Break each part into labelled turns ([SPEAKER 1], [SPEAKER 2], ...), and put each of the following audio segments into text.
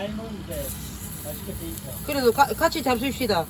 [SPEAKER 1] 잘 놓은데 맛있게 돼 있어.
[SPEAKER 2] 그래도 같이 잡수시다.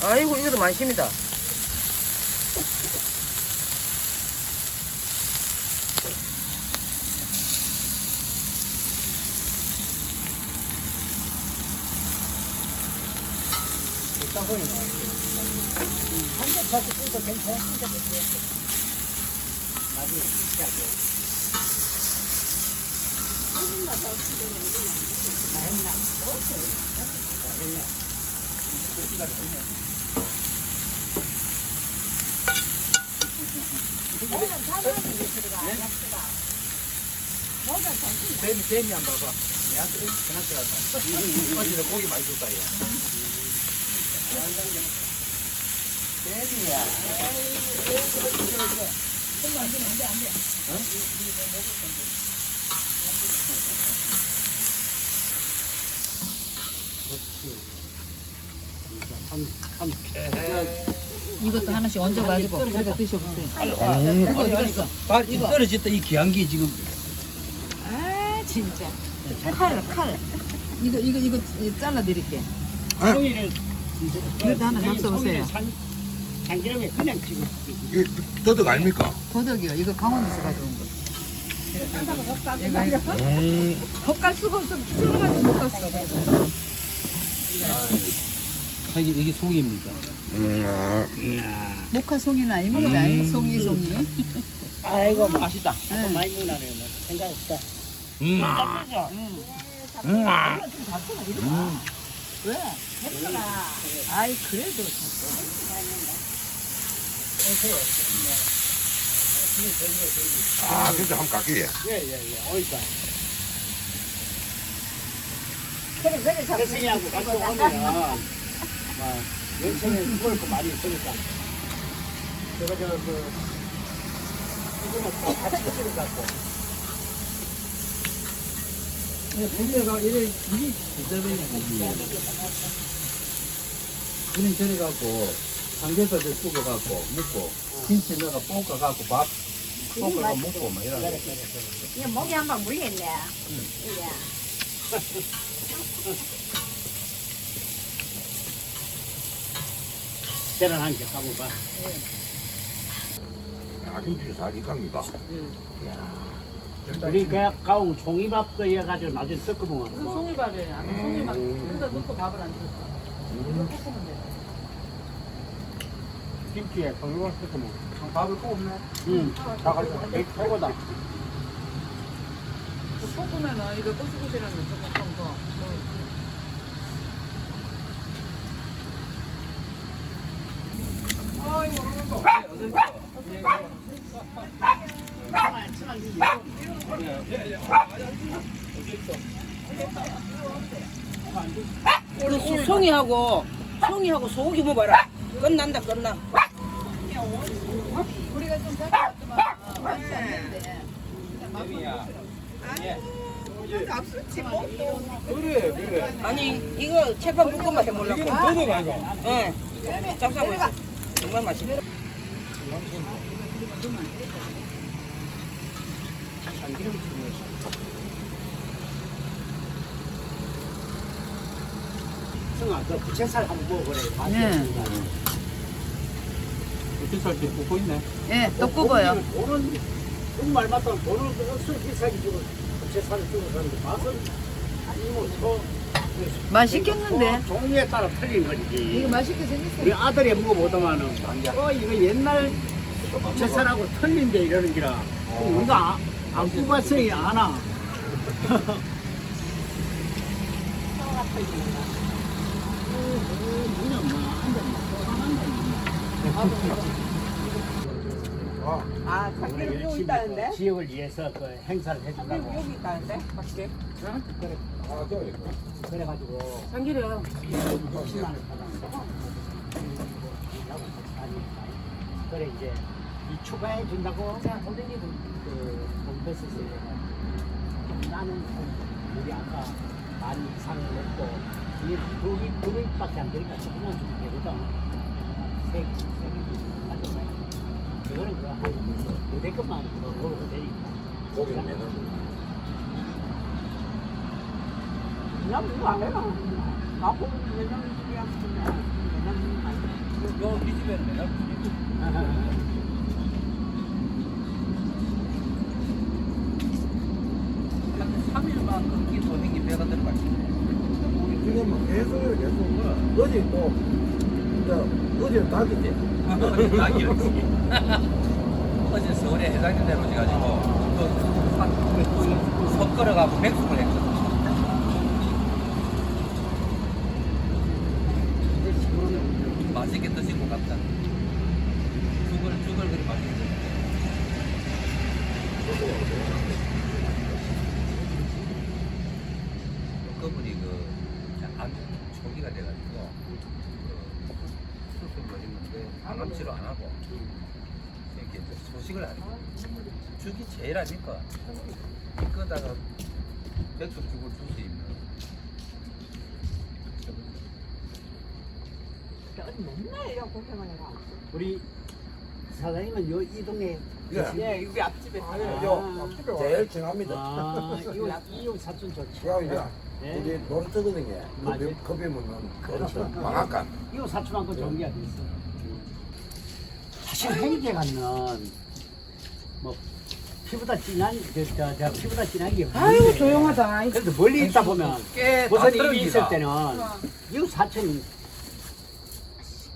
[SPEAKER 2] 아이고 이것도 많습니다.
[SPEAKER 1] 땅콩이 한개 잡고 끓여도 괜찮으니까 나중에 시작해. 뱀이 안 봐봐. 얘한테 그냥 들어갔다. 어제는 고기 많이 줬다, 얘. 뱀이야. 안 돼.
[SPEAKER 2] 이것도 하나씩 얹어가지고 그래서 드셔보세요.
[SPEAKER 1] 이 떨어졌다, 이 귀한 게 지금.
[SPEAKER 2] 아 진짜 칼 이거 잘라드릴게.
[SPEAKER 1] 송이를
[SPEAKER 2] 이것도 하나 잡숴보세요.
[SPEAKER 1] 참기름에 그냥 지금.
[SPEAKER 3] 이게 더덕 아닙니까?
[SPEAKER 2] 더덕이요. 이거 강원도에서 가져온 거. 젓갈 수가 없어. 썰어가지고 못 갔어.
[SPEAKER 1] 이게 송이입니다.
[SPEAKER 2] 목화송이는 아닙니다. 송이.
[SPEAKER 1] 아이고 맛있다. 많이 먹나네요. 생각 없다.
[SPEAKER 2] 왜? 아이 그래도
[SPEAKER 3] 아, 진짜 한번 깎이게.
[SPEAKER 1] 예. 어이가.
[SPEAKER 2] 그래
[SPEAKER 1] 태생이하고 같이 오면 연천에 먹을 거 많이 있으니까. 제가 이거는 같이 끓여 갖고. 고기가 이게 비싸더니 고기. 그냥 저래 갖고 삼겹살을 구워 갖고 먹고 김치 넣어가 볶아 갖고 밥 볶아가 먹고 막 이런 거.
[SPEAKER 4] 이거 목이 한번 물렸네. 이게.
[SPEAKER 1] 계란 한 개 까먹어봐.
[SPEAKER 3] 아, 김치 잘 익합니까?
[SPEAKER 1] 우리 그 가온 종이밥도 해가지고 나중에 섞어 먹어.
[SPEAKER 2] 송이밥이에요. 송이밥 여기다 넣고 밥을 안 줬어. 이거 볶으면 돼.
[SPEAKER 1] 김치에 종이밥 섞어 먹어. 밥을 꼭 없네. 응. 다 가지고 최고다.
[SPEAKER 2] 볶으면은 이거 꼬시꼬시라는 거 조금 더. 송이하고 소고기 먹어봐라. 끝난다. 우리가 좀 잡아왔더만 맛이 안 된대.
[SPEAKER 1] 그래.
[SPEAKER 2] 아니 이거 채판 볶음 맛에 몰랐고.
[SPEAKER 1] 먹어봐 이거.
[SPEAKER 2] 예. 잡사고 있어. 정말 맛있어.
[SPEAKER 1] 승아, 너 부채살 한번 먹어보래.
[SPEAKER 2] 네.
[SPEAKER 1] 부채살 지금 굽고 있네.
[SPEAKER 2] 예, 또 굽어요.
[SPEAKER 1] 돈은 정말 맞다. 돈은 억수로 비싸게 주고 부채살을 주고 사는데 맛은 아니고
[SPEAKER 2] 맛있겠는데?
[SPEAKER 1] 종류에 따라 틀린 거지.
[SPEAKER 2] 이거 맛있게 생겼어요.
[SPEAKER 1] 우리 아들이 먹어보더만은 이거 옛날 부채살하고 틀린데 이러는 기라. 우리가 안 굽었어야 아나.
[SPEAKER 4] 아, 참기름 여기 있다는데?
[SPEAKER 1] 지역을 위해서 그 행사를 해주려고.
[SPEAKER 4] 여기 있다는데? 밖에?
[SPEAKER 1] 그래가지고
[SPEAKER 2] 참기름.
[SPEAKER 1] 10만 원 받았는데. 그래 이제 이 추가해 준다고
[SPEAKER 2] 자, 어린이들.
[SPEAKER 1] 그 홈페이지에 나는 우리 아까 만 이상을 먹고 이게 두 개밖에 안 되니까 조금만 주면 되거든. 세 개. 이거는 그거 한 두대 것만 더 먹어도 되니까.
[SPEAKER 3] 고기는 매는
[SPEAKER 4] 그냥 이거 안 해라. 나보고 매장 집이야.
[SPEAKER 5] 요 우리 집에는 맨날 부리고. 한 3일만 끊기 도행이 배가 들어가 있어.
[SPEAKER 6] 지금 계속 어제 또 어제 닭이지.
[SPEAKER 5] 낙이었지. 어제 서울에 해장된 데로 오셔가지고 속 끓여가지고 백숙을 했거든. 맛있게 드시고 갔다. 죽을 그리 맛있게 드시고. 그분이 안 초기가 돼가지고 수술을 했는데 항암 치료 안 하고 이렇게 이제 소식을 안 해요. 죽이 제일 아닐까. 이거다가 백숙 죽을 줄 수 있는.
[SPEAKER 4] 맨날 이런 고생을 해라.
[SPEAKER 1] 우리 사장님은 요 이 동네
[SPEAKER 4] 예, 여기 앞집에.
[SPEAKER 6] 제일 친합니다.
[SPEAKER 1] 아 이웃 사촌 좋지.
[SPEAKER 6] 야, 이제
[SPEAKER 1] 네.
[SPEAKER 6] 우리 노릇하거든요.
[SPEAKER 1] 맞아요.
[SPEAKER 6] 커피 먹는
[SPEAKER 1] 그렇죠.
[SPEAKER 3] 방앗간.
[SPEAKER 1] 이웃 사촌하고 좋은 게 어디 있어. 사실 행제가는 뭐 피보다 진한 저 피보다 진한 게
[SPEAKER 2] 아유, 조용하다.
[SPEAKER 1] 그래도 멀리 있다 보면
[SPEAKER 5] 꽤
[SPEAKER 1] 무슨 일이 있을 때는 이웃 사촌이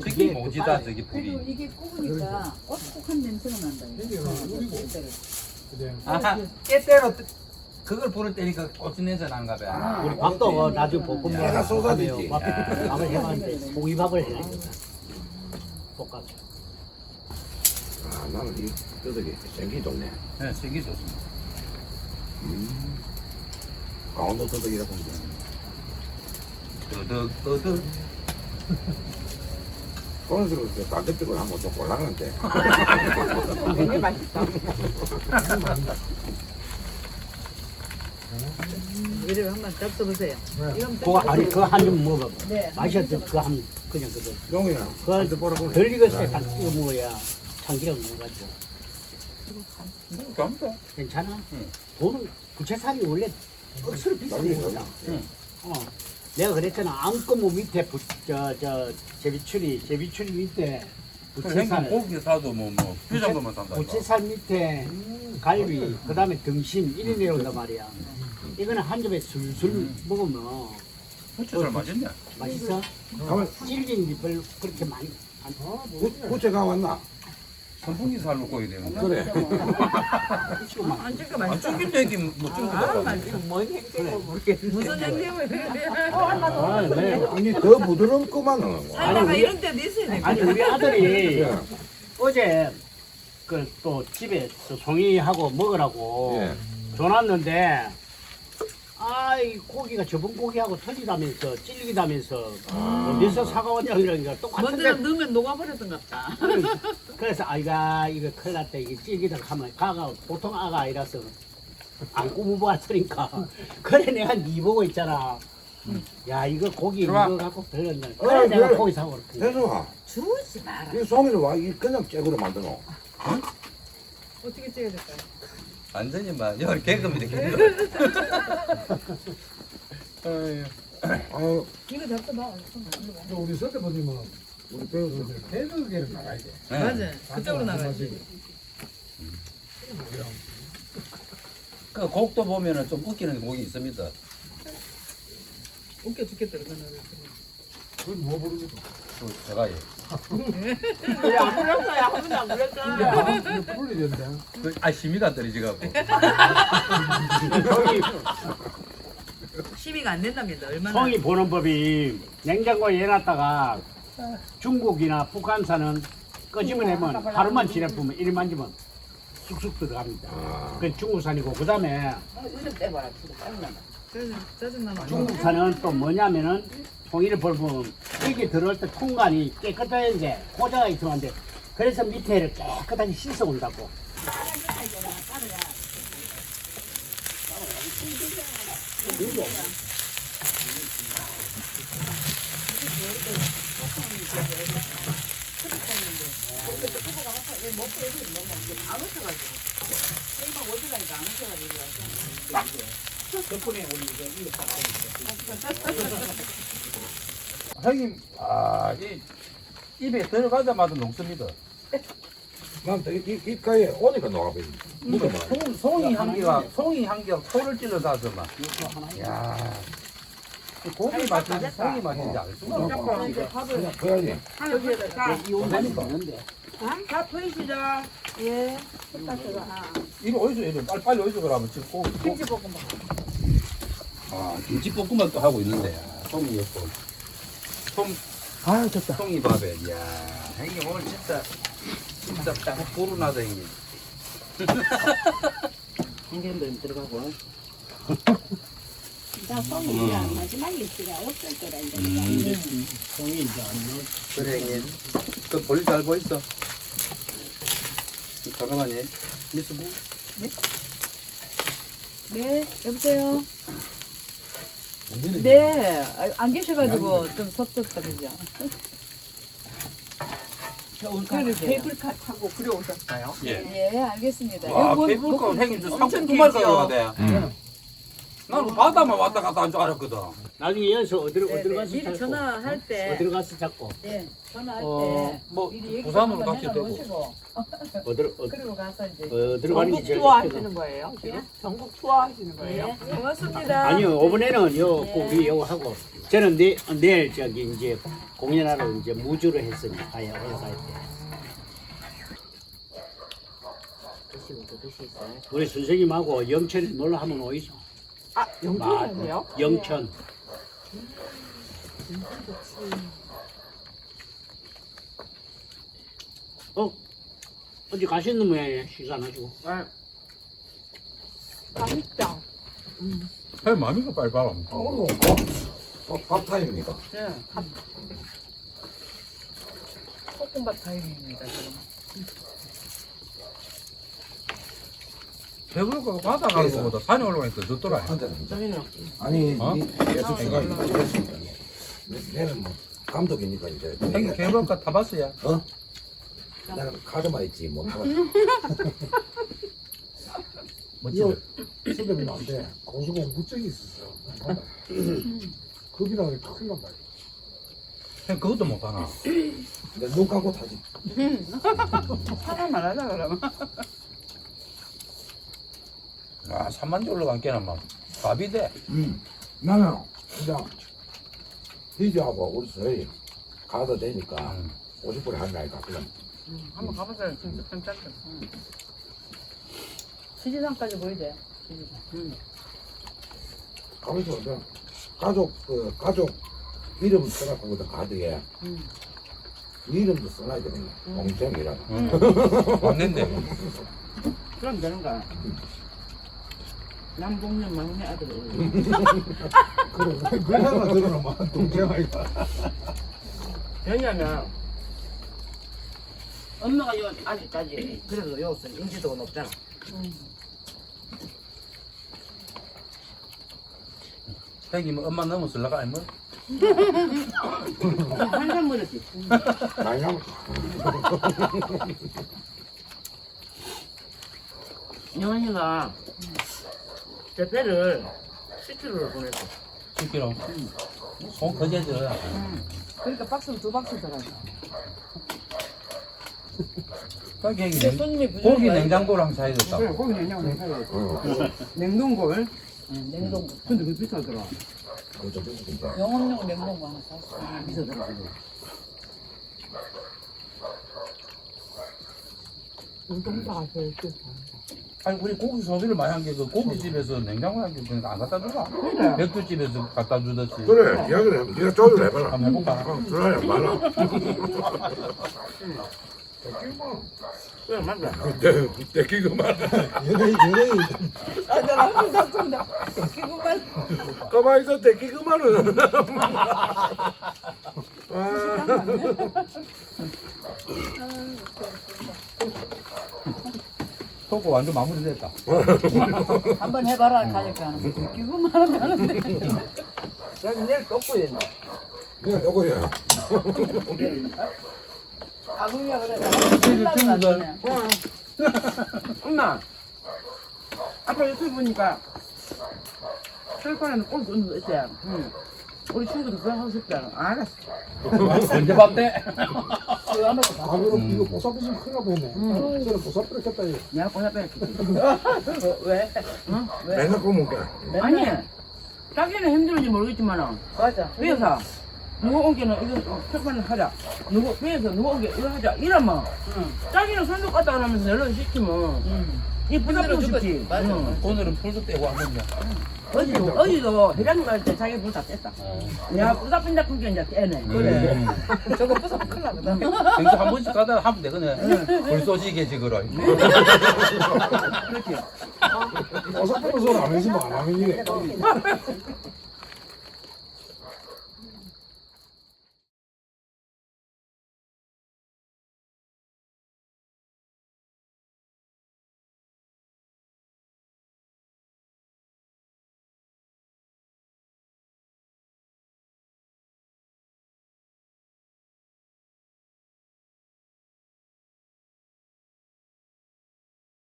[SPEAKER 5] 저기 모지다 저기
[SPEAKER 2] 그리고
[SPEAKER 5] 불이.
[SPEAKER 2] 이게 꼽으니까 어떡한 냄새가 난다.
[SPEAKER 5] 아, 깨때로 그걸 불을 때니까 꽃이 냄새 나는가 봐.
[SPEAKER 1] 우리 밥도 나중에 볶음
[SPEAKER 3] 내가 쏟아지지.
[SPEAKER 1] 밥을 해봤는데 고기밥을 해야 된다. 볶아서.
[SPEAKER 3] 아, 나는 이 뜯어기 생기 좋네.
[SPEAKER 5] 네, 생기 좋습니다.
[SPEAKER 3] 강원도 뜯어기라고 하는데.
[SPEAKER 5] 뜨득.
[SPEAKER 3] 그런 식으로 가격적으로 한번 좀 골라는데.
[SPEAKER 4] 굉장히 맛있다.
[SPEAKER 2] 이를 한번 잡숴보세요. 이건
[SPEAKER 1] 그거 아니 그거 한 점 먹어봐.
[SPEAKER 2] 네.
[SPEAKER 1] 마셨던 그거 한 그냥 그거.
[SPEAKER 3] 용이랑
[SPEAKER 1] 그거 덜 익었을 때 이거 먹어야 참기름 넣어가지고. 괜찮아?
[SPEAKER 5] 응.
[SPEAKER 1] 돈은 부채살이 원래 억수로 비싼 거잖아.
[SPEAKER 5] 응.
[SPEAKER 1] 내가 그랬잖아. 안고무 밑에 제비추리 밑에
[SPEAKER 5] 생선
[SPEAKER 1] 부채살,
[SPEAKER 5] 고기 사도 뭐 비정도만 산다. 이거.
[SPEAKER 1] 부채살 밑에 갈비, 그 다음에 등심 이래 내려온단 말이야. 이거는 한 점에 술술 먹으면
[SPEAKER 5] 부채살 맛있네.
[SPEAKER 1] 맛있어?
[SPEAKER 3] 가만
[SPEAKER 1] 질긴 게 별로 그렇게 많이 안
[SPEAKER 3] 부채가 왔나?
[SPEAKER 5] 선풍기 살로 꼬야 되는데.
[SPEAKER 3] 그래.
[SPEAKER 1] 치고만.
[SPEAKER 2] 안 찍어
[SPEAKER 5] 안
[SPEAKER 2] 맛있어.
[SPEAKER 5] 죽인데 이게 뭐 죽인다.
[SPEAKER 4] 뭔 행태고 모르겠는데.
[SPEAKER 2] 무슨 행동을
[SPEAKER 1] 아, 네.
[SPEAKER 3] 아니 더 부드럽구만 하는 거야.
[SPEAKER 2] 살다가 이런 데도 있어야 돼.
[SPEAKER 1] 아니 우리 아들이
[SPEAKER 3] 예.
[SPEAKER 1] 어제 그 또 집에 송이하고 먹으라고
[SPEAKER 3] 예.
[SPEAKER 1] 줘놨는데 이 고기가 저번 고기하고 틀리다면서 찔기다면서 어디서 사가왔냐 그러니까
[SPEAKER 2] 먼저
[SPEAKER 1] 똑같은데
[SPEAKER 2] 넣으면 녹아버렸던 것 같다.
[SPEAKER 1] 그래서 아이가 이거 큰일 났다 이게 찔기다 하면 가가 보통 아가 아니라서 안 꾸며봤으니까 그래 내가 니 보고 있잖아. 야 이거 고기 이거
[SPEAKER 5] 들어와.
[SPEAKER 1] 갖고 들렸냐 그래 내가
[SPEAKER 3] 그래.
[SPEAKER 1] 고기 사고 그렇게
[SPEAKER 3] 대수아,
[SPEAKER 2] 주지 마라.
[SPEAKER 3] 이 송이를 와, 이 그냥 째구로 만드노.
[SPEAKER 2] 어떻게 찍어야 될까요?
[SPEAKER 5] 완전히 막 여기 개그입니다. 개그.
[SPEAKER 3] 아유,
[SPEAKER 2] 이거 잡숴 봐.
[SPEAKER 6] 우리 서태버님은
[SPEAKER 3] 우리 배우들.
[SPEAKER 6] 대덕에는 나가야 돼.
[SPEAKER 5] 네.
[SPEAKER 2] 맞아. 그쪽으로 나가야지.
[SPEAKER 5] 그 곡도 보면은 좀 웃기는 곡이 있습니다.
[SPEAKER 2] 웃겨 죽겠다 그러면.
[SPEAKER 6] 그건 뭐 부르겠어?
[SPEAKER 5] 그 제가
[SPEAKER 4] 그래, 안 물었어요. 한 번도 안 물었잖아.
[SPEAKER 6] 이거 풀리던데.
[SPEAKER 5] 심의가 떨어지갖고.
[SPEAKER 2] 시비가 안 된답니다. 얼마나.
[SPEAKER 1] 송이 보는 법이 냉장고에 해놨다가 중국이나 북한산은 끄집어내면 하루만 지내보면 이리 만지면 쑥쑥 들어갑니다. 그건 중국산이고 그 다음에
[SPEAKER 4] 이름 떼봐라. 진짜 짜증나.
[SPEAKER 2] 그래서 짜증나면 안 돼.
[SPEAKER 1] 중국산은 또 뭐냐면은 송이를 보면 이게 들어올 때 통관이 깨끗해야 돼. 고자가 있으면 안 돼. 그래서 밑에를 깨끗하게 씻어 온다고.
[SPEAKER 5] 형님, 이 입에 들어가자마자 녹습니다.
[SPEAKER 3] 난 되게 입가에 오니까 녹아버리. 무게 봐.
[SPEAKER 5] 송이 향기가 코를 찔러서 막. 야, 고기 맛인지 송이 맛인지 알 수가 없어.
[SPEAKER 3] 그냥 그야지.
[SPEAKER 1] 이 온도는 있는데.
[SPEAKER 4] 다 보이시죠? 예.
[SPEAKER 5] 이리 어디서 이리 빨리 어디서 그러면 지금 꼭.
[SPEAKER 4] 김치볶음밥.
[SPEAKER 5] 김치볶음밥도 하고 있는데. 송이 였고.
[SPEAKER 1] 아, 좋다.
[SPEAKER 5] 송이밥에. 이야, 형님 오늘 진짜 딱 불운하다 형님.
[SPEAKER 1] 한개도 들어가고.
[SPEAKER 7] 나 송이 마지막에 있으라 없을 거라 이제.
[SPEAKER 1] 송이 이제 안 넣어.
[SPEAKER 5] 그래 형님. 그 볼일 잘 보였어. 잠깐만요. 미스부.
[SPEAKER 2] 네, 여보세요? 네, 안 계셔가지고 좀 섭섭다, 그죠?
[SPEAKER 4] 그래 케이블카 타고 그래 오셨어요?
[SPEAKER 5] 예.
[SPEAKER 2] 예, 알겠습니다.
[SPEAKER 5] 와,
[SPEAKER 2] 뭐,
[SPEAKER 5] 케이블카 형님 저
[SPEAKER 2] 엄청
[SPEAKER 5] 상품말
[SPEAKER 2] 길죠?
[SPEAKER 5] 가져가야 돼. 나는 바다만 왔다 갔다 한 줄 알았거든.
[SPEAKER 1] 나중에 여기서 어디로
[SPEAKER 2] 네,
[SPEAKER 1] 가서
[SPEAKER 2] 미리
[SPEAKER 1] 잡고.
[SPEAKER 2] 전화할 때,
[SPEAKER 1] 어디로 가서 잡고.
[SPEAKER 2] 네, 전화할
[SPEAKER 5] 뭐
[SPEAKER 2] 때, 미리 얘기
[SPEAKER 5] 부산으로
[SPEAKER 2] 한번
[SPEAKER 5] 가셔도 되고.
[SPEAKER 2] 해놓으시고,
[SPEAKER 1] 어디로
[SPEAKER 2] 그리고 가서 이제.
[SPEAKER 1] 어디로 가는 게
[SPEAKER 4] 전국
[SPEAKER 1] 제일
[SPEAKER 4] 투어
[SPEAKER 1] 좋겠나?
[SPEAKER 4] 하시는 거예요?
[SPEAKER 2] 예?
[SPEAKER 4] 지금? 전국 투어 하시는 거예요?
[SPEAKER 2] 예, 고맙습니다.
[SPEAKER 1] 아니요, 이번에는 꼭 우리 요거 하고. 저는 내일 저기 이제 공연하러 이제 무주로 했으니까 가야 올라갈 때. 우리 선생님하고 영천에 놀러 한번 오이소.
[SPEAKER 4] 아, 영천이세요?
[SPEAKER 1] 영천. 어디 가시는 모양이에요, 시간 가지고.
[SPEAKER 4] 맛있다.
[SPEAKER 5] 해 마음이가 빨리 봐라.
[SPEAKER 3] 오늘 밥 타임입니까?
[SPEAKER 2] 네, 볶음밥 타임입니다, 지금.
[SPEAKER 5] 배부르고 바다 가는 것보다 산에 올라가니까 좋더라.
[SPEAKER 3] 한잔. 아니,
[SPEAKER 5] 어?
[SPEAKER 3] 계속 제가 했으니까. 내는 뭐 감독이니까 이제.
[SPEAKER 5] 형님 개벌가 타봤어요?
[SPEAKER 3] 어? 나는 카드만 있지 못 타봤어.
[SPEAKER 5] 멋지네.
[SPEAKER 6] 선배님 안 돼. 고수공 무적이 있었어. 거기다가 큰일 난다.
[SPEAKER 5] 형 그것도 못 가나?
[SPEAKER 3] 내가 눈 감고 타지.
[SPEAKER 4] 하나만 하자 그러면.
[SPEAKER 5] 아, 3만지 올라간 게는 막 밥이 돼.
[SPEAKER 3] 나는 그냥 희주하고 우리 저희 가도 되니까 50불에 한 나니까 그냥
[SPEAKER 2] 한번 가보세요. 진짜 괜찮다. 시지상까지 보이대.
[SPEAKER 3] 가면서 그냥 가족 이름 써갖고 거기다 가드에 이름도 써놔야 되겠네. 공정이라고.
[SPEAKER 5] 왔는데.
[SPEAKER 4] 그럼 되는 거야. 남동네 막내 아들.
[SPEAKER 6] 그래, 그러나 그러나 막 동생 아이가.
[SPEAKER 4] 왜냐면 엄마가 요 아직까지 그래도 여기서 인지도가 높잖아.
[SPEAKER 5] 형님 엄마 너무 쓸라가 아니면?
[SPEAKER 4] 한참 멀었지.
[SPEAKER 3] 많이 남았어.
[SPEAKER 4] 영환이가 대패를 10kg를 보냈어.
[SPEAKER 5] 10kg. 손 거제들.
[SPEAKER 2] 그러니까 박스는 2박스 들어가죠.
[SPEAKER 5] 그러니까 형님
[SPEAKER 2] 근데 손님이 부족해.
[SPEAKER 5] 고기 냉장고랑 사이졌다.
[SPEAKER 4] 그래, 거기 냉장고 사야 냉동고를. 냉동고. 근데 그 비싸더라.
[SPEAKER 3] 그것도 진짜.
[SPEAKER 2] 영업용 냉동고 하나 샀어.
[SPEAKER 4] 비싸더라. 냉동고가 제일 비싸.
[SPEAKER 5] 아니 우리 고기 소비를 많이 한 게 그 고깃집에서 냉장고 한게 그러니까 안 갖다 주나?
[SPEAKER 4] 그래.
[SPEAKER 5] 백두집에서 갖다 주듯이.
[SPEAKER 3] 그래, 이야기를 해. 네가 조절 해봐라.
[SPEAKER 5] 한번 해볼까?
[SPEAKER 3] 그래, 말아.
[SPEAKER 4] 그래, 맞아.
[SPEAKER 3] 떼끼고 말아.
[SPEAKER 6] 연예인.
[SPEAKER 2] 아, 나 한번 샀습니다. 그거만.
[SPEAKER 3] 가만히 있어, 떼끼고 말아.
[SPEAKER 5] 쏟고 완전 마무리됐다.
[SPEAKER 2] 한번 해봐라 가니까 하는 거. 기분만 하면 하는데.
[SPEAKER 4] 여기 내일 또 구했네.
[SPEAKER 3] 그냥 요거야.
[SPEAKER 2] 아궁이야 그래.
[SPEAKER 4] 엄마, 아까 유튜브 보니까 철판에는 꼭 넣는 거 있대. 응. 우리 친구도 그거 하고 싶다. 알았어.
[SPEAKER 5] 언제 봤대?
[SPEAKER 6] 가비로 이거 보살피시면 큰일 나겠네. 저는 보살피겠다.
[SPEAKER 4] 내가 보내 빼.
[SPEAKER 2] 왜?
[SPEAKER 3] 맨날 굶을게.
[SPEAKER 4] 아니, 자기는 힘들는지 모르겠지만,
[SPEAKER 2] 맞아.
[SPEAKER 4] 위에서 누구 오기는 이거 철판을 하자. 누구 위에서 누구 오기 이거 하자. 이러면 자기는 손도 갖다 하면서 연락을 시키면 이 부담도 쉽지.
[SPEAKER 2] 맞아.
[SPEAKER 4] 응.
[SPEAKER 5] 오늘은 풀도 떼고 한 건데.
[SPEAKER 4] 어제도 회장님 갈 때 자기 불 다 뗐다. 내가 부담빈다 끊겨 이제 떼네.
[SPEAKER 5] 그래.
[SPEAKER 2] 저거 부숴 큰일 나거든.
[SPEAKER 5] 생수 한 번씩 가다 하면 되거든. 불 쏘시게 지그러.
[SPEAKER 6] 보살피는 소리 안 해주면 안 하는 일이야.